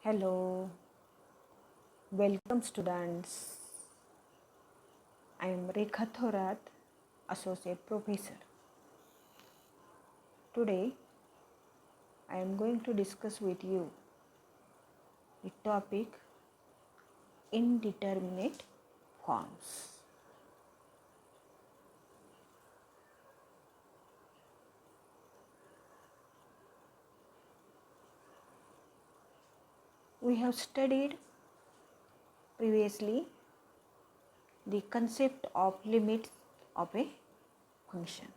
Hello, welcome students. I am Rekha Thorat, Associate Professor. Today I am going to discuss with you the topic indeterminate forms. We have studied previously the concept of limits of a function.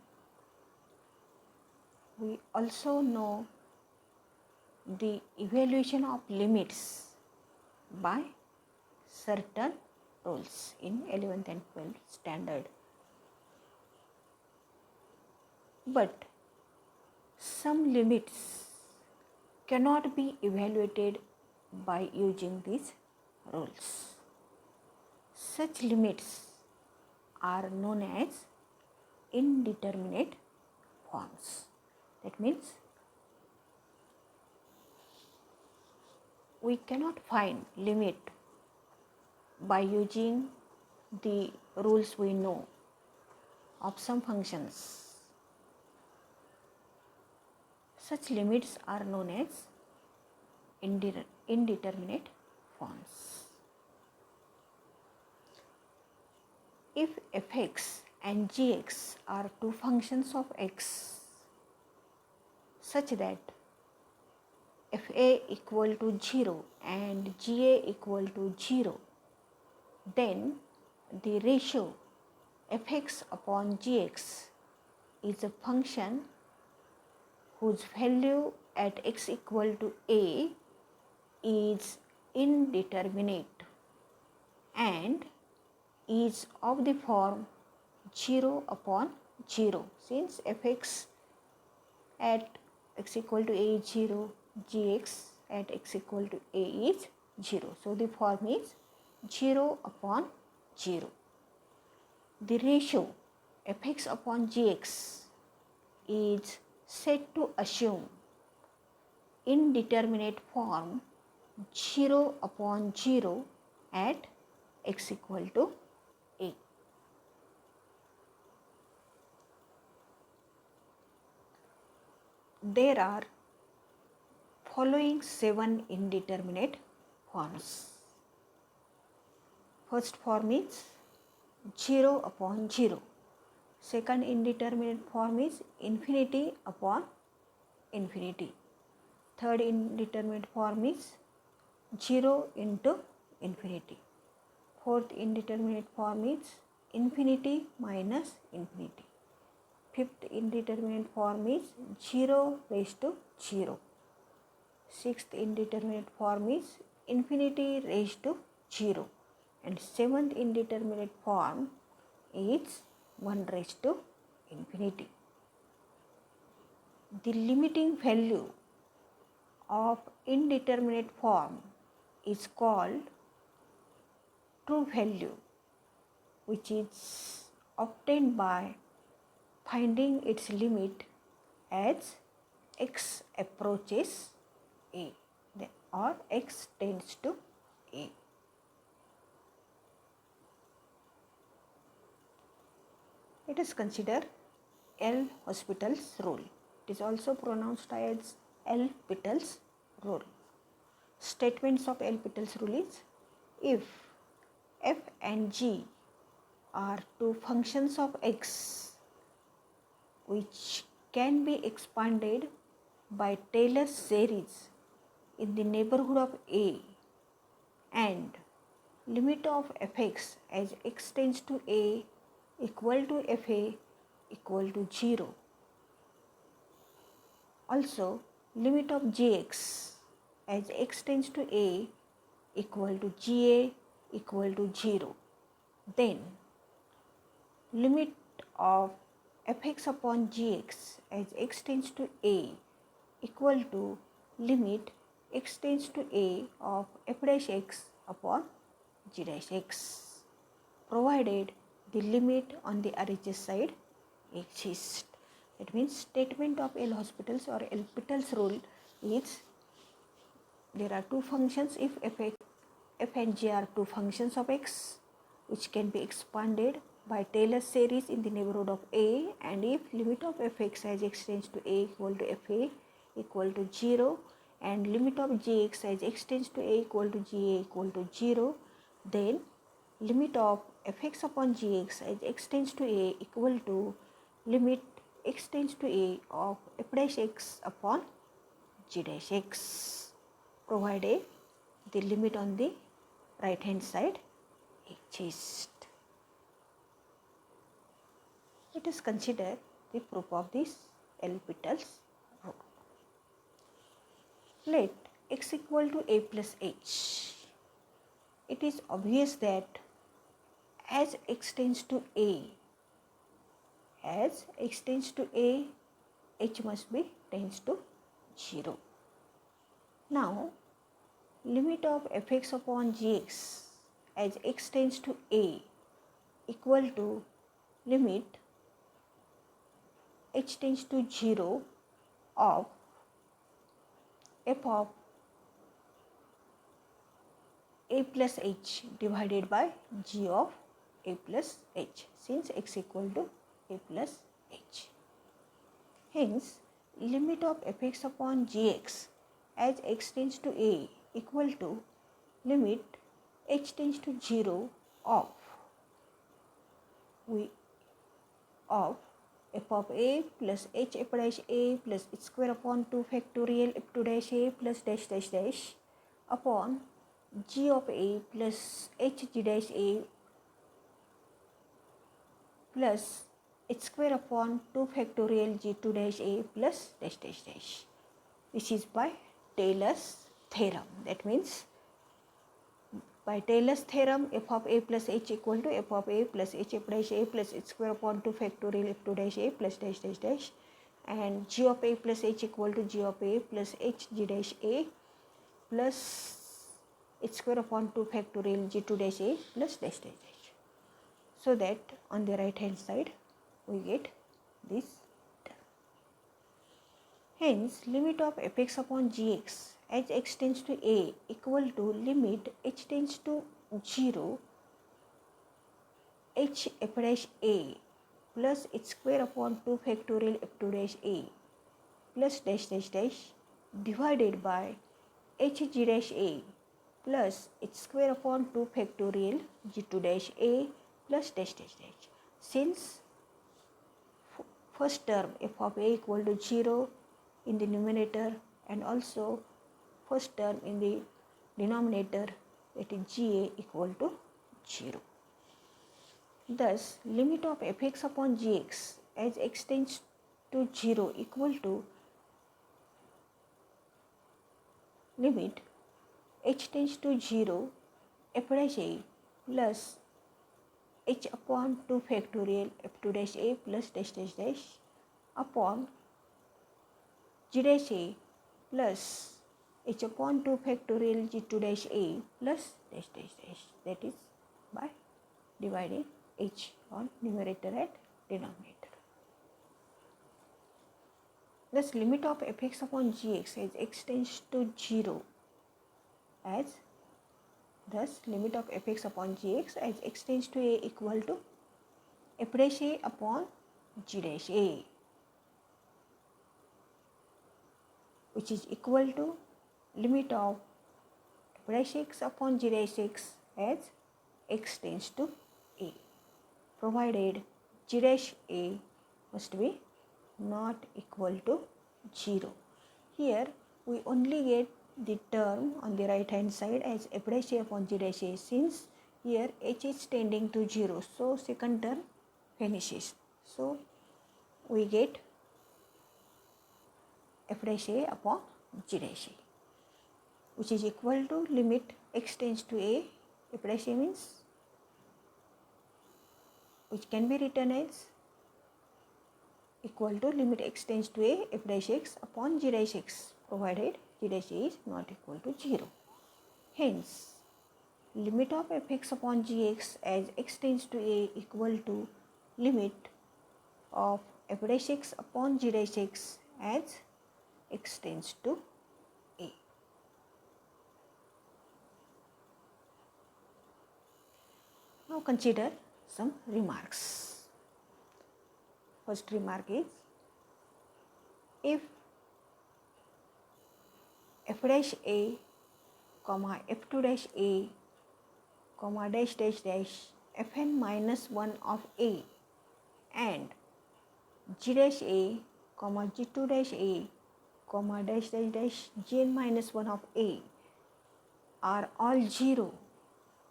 We also know the evaluation of limits by certain rules in 11th and 12th standard. But some limits cannot be evaluated by using these rules. Such limits are known as indeterminate forms. That means we cannot find limit by using the rules we know of some functions. Such limits are known as indeterminate forms. If fx and gx are two functions of x such that fa equal to 0 and ga equal to 0, then the ratio fx upon gx is a function whose value at x equal to a is indeterminate and is of the form 0 upon 0, since fx at x equal to a is 0, gx at x equal to a is 0. So the form is 0 upon 0. The ratio fx upon gx is said to assume indeterminate form 0 upon 0 at x equal to a. There are following 7 indeterminate forms. First form is 0 upon 0. Second indeterminate form is infinity upon infinity. Third indeterminate form is 0 into infinity. Fourth indeterminate form is infinity minus infinity. Fifth indeterminate form is 0 raised to 0. Sixth indeterminate form is infinity raised to 0. And seventh indeterminate form is 1 raised to infinity. The limiting value of indeterminate form is called true value, which is obtained by finding its limit as x approaches a or x tends to a. Let us consider L'Hospital's rule. It is also pronounced as L'Hospital's rule. Statements of L'Hospital's rule is: if f and g are two functions of x which can be expanded by Taylor's series in the neighborhood of a, and limit of fx as x tends to a equal to fa equal to 0. Also, limit of gx as x tends to a equal to ga equal to 0. Then, limit of fx upon gx as x tends to a equal to limit x tends to a of f dash x upon g dash x, provided the limit on the RHS side exists. That means statement of L'Hospital's or L'Hospital's rule is: there are two functions. If f and g are two functions of x which can be expanded by Taylor's series in the neighborhood of a, and if limit of fx as x tends to a equal to fa equal to 0 and limit of gx as x tends to a equal to ga equal to 0, then limit of fx upon gx as x tends to a equal to limit x tends to a of f dash x upon g dash x, provided the limit on the right hand side exists. Let us consider the proof of this L'Hopital's rule. Let x equal to a plus h. It is obvious that as x tends to a, h must be tends to 0. Now, limit of fx upon gx as x tends to a equal to limit h tends to 0 of f of a plus h divided by g of a plus h, since x equal to a plus h. Hence, limit of fx upon gx as x tends to a equal to limit h tends to 0 of f of a plus h f dash a plus h square upon 2 factorial f2 dash a plus dash dash dash upon g of a plus h g dash a plus h square upon 2 factorial g2 dash a plus dash dash dash. This is by Taylor's theorem. That means by Taylor's theorem, f of a plus h equal to f of a plus h f dash a plus h square upon 2 factorial f2 dash a plus dash dash dash, and g of a plus h equal to g of a plus h g dash a plus h square upon 2 factorial g2 dash a plus dash dash dash. So that on the right hand side we get this term. Hence, limit of fx upon gx as x tends to a equal to limit h tends to 0 h f dash a plus h square upon 2 factorial f2 dash a plus dash dash dash divided by h g dash a plus h square upon 2 factorial g2 dash a plus dash dash dash. Since first term f of a equal to 0 in the numerator and also first term in the denominator, that is ga equal to 0. Thus, limit of fx upon gx as x tends to 0 equal to limit h tends to 0 f dash a plus h upon 2 factorial f2 dash a plus dash dash dash upon g dash a plus h upon 2 factorial g2 dash a plus dash dash dash, that is by dividing h on numerator and denominator. Thus, limit of fx upon gx as x tends to 0 limit of fx upon gx as x tends to a equal to f dash a upon g dash a, which is equal to limit of f dash x upon g dash x as x tends to a, provided g dash a must be not equal to 0. Here we only get the term on the right hand side as f dash a upon g dash a, since here h is tending to 0, so second term vanishes. So we get f dash a upon g dash a, which is equal to limit x tends to a, f dash a means, which can be written as equal to limit x tends to a f dash x upon g dash x, provided g dash a is not equal to 0. Hence, limit of fx upon gx as x tends to a equal to limit of f dash x upon g dash x as x tends to a. Now consider some remarks. First remark is, if f dash a comma f2 dash a comma dash dash dash fn minus 1 of a and g dash a comma g2 dash a comma dash dash dash gn minus 1 of a are all 0,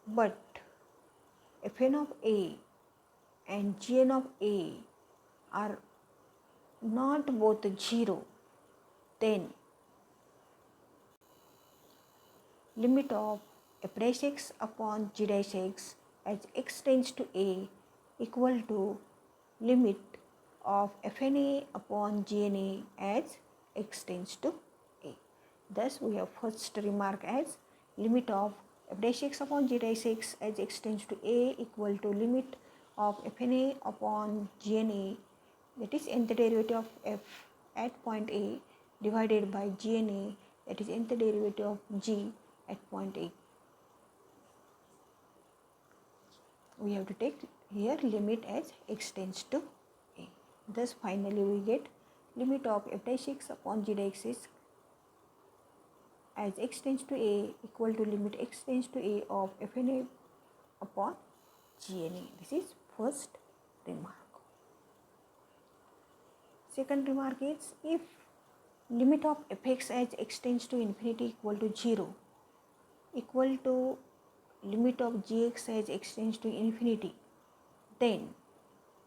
but fn of a and gn of a are not both 0, then limit of f dash x upon g dash x as x tends to a equal to limit of fna upon gna as x tends to a. Thus we have first remark as limit of f dash x upon g dash x as x tends to a equal to limit of fna upon gna, that is nth derivative of f at point a divided by gna, that is nth derivative of g at point a. We have to take here limit as x tends to a. Thus finally we get limit of f dash x upon g dash x as x tends to a equal to limit x tends to a of fna upon gna. This is first remark. Second remark is, if limit of fx as x tends to infinity equal to 0 equal to limit of gx as x tends to infinity, then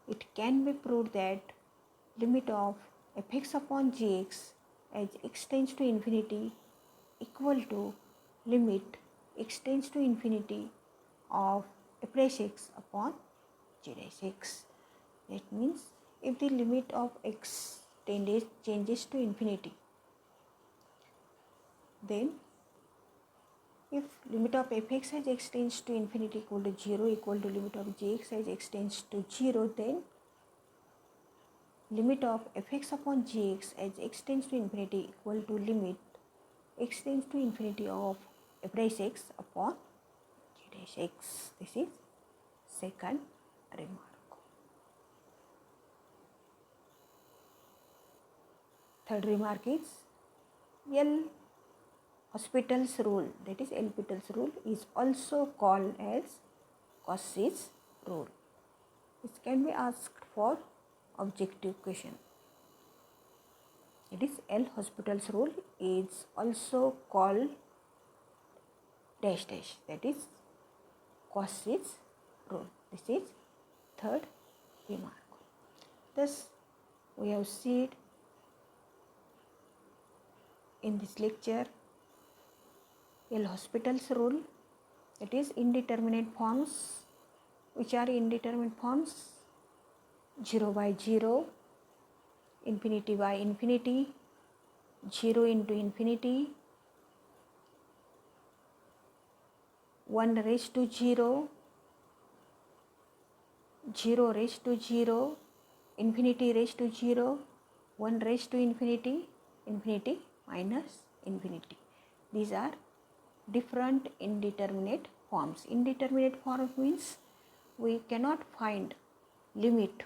it can be proved that limit of fx upon gx as x tends to infinity equal to limit x tends to infinity of f dash x upon g dash x. That means if the limit of x changes to infinity, then if limit of fx as x tends to infinity equal to 0 equal to limit of gx as x tends to 0, then limit of fx upon gx as x tends to infinity equal to limit x tends to infinity of f dash x upon g dash x. This is second remark. Third remark is, L'Hospital's rule, that is L'Hospital's rule, is also called as Cauchy's rule. This can be asked for objective question. It is L'Hospital's rule is also called dash dash, that is Cauchy's rule. This is third remark. Thus we have seen in this lecture L'Hospital's rule, that is indeterminate forms. Which are indeterminate forms? 0 by 0, infinity by infinity, 0 into infinity, 1 raised to 0, 0 raised to 0, infinity raised to 0, 1 raised to infinity, infinity minus infinity. These are different indeterminate forms. Indeterminate form means we cannot find limit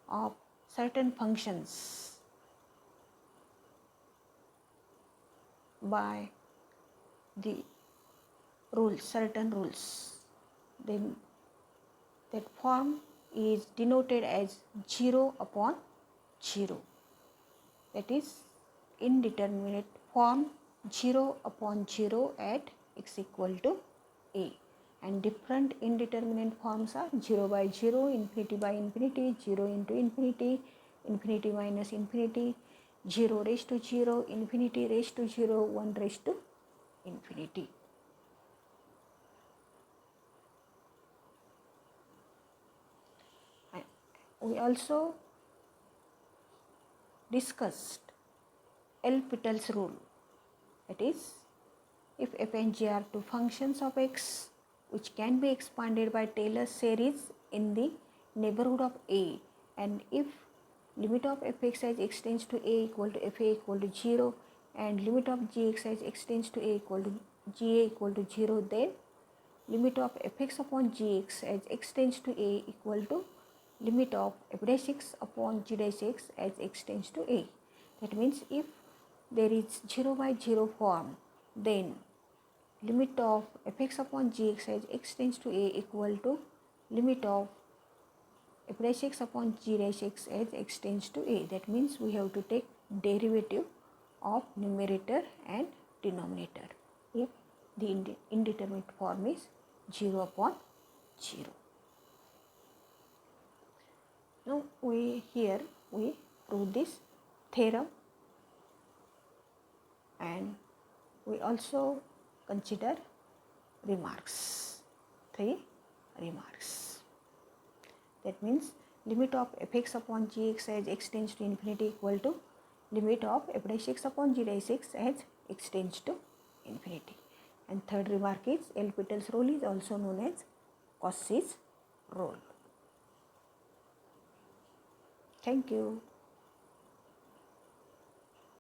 of certain functions by the rules, certain rules. Then that form is denoted as 0 upon 0. That is indeterminate form 0 upon 0 at x equal to a. And different indeterminate forms are 0 by 0, infinity by infinity, 0 into infinity, infinity minus infinity, 0 raised to 0, infinity raised to 0, 1 raised to infinity. We also discussed L'Hospital's rule, that is, if f and g are two functions of x which can be expanded by Taylor series in the neighborhood of a, and if limit of fx as x tends to a equal to fa equal to 0 and limit of gx as x tends to a equal to ga equal to 0, then limit of fx upon gx as x tends to a equal to limit of f dash x upon g dash x as x tends to a. That means if there is 0 by 0 form, then limit of fx upon gx as x tends to a equal to limit of f dash x upon g dash x as x tends to a. That means we have to take derivative of numerator and denominator if the indeterminate form is 0 upon 0. Now we prove this theorem, and we also consider remarks, 3 remarks. That means limit of fx upon gx as x tends to infinity equal to limit of f dash x upon g dash x as x tends to infinity. And third remark is L'Hopital's rule is also known as Cauchy's rule. Thank you.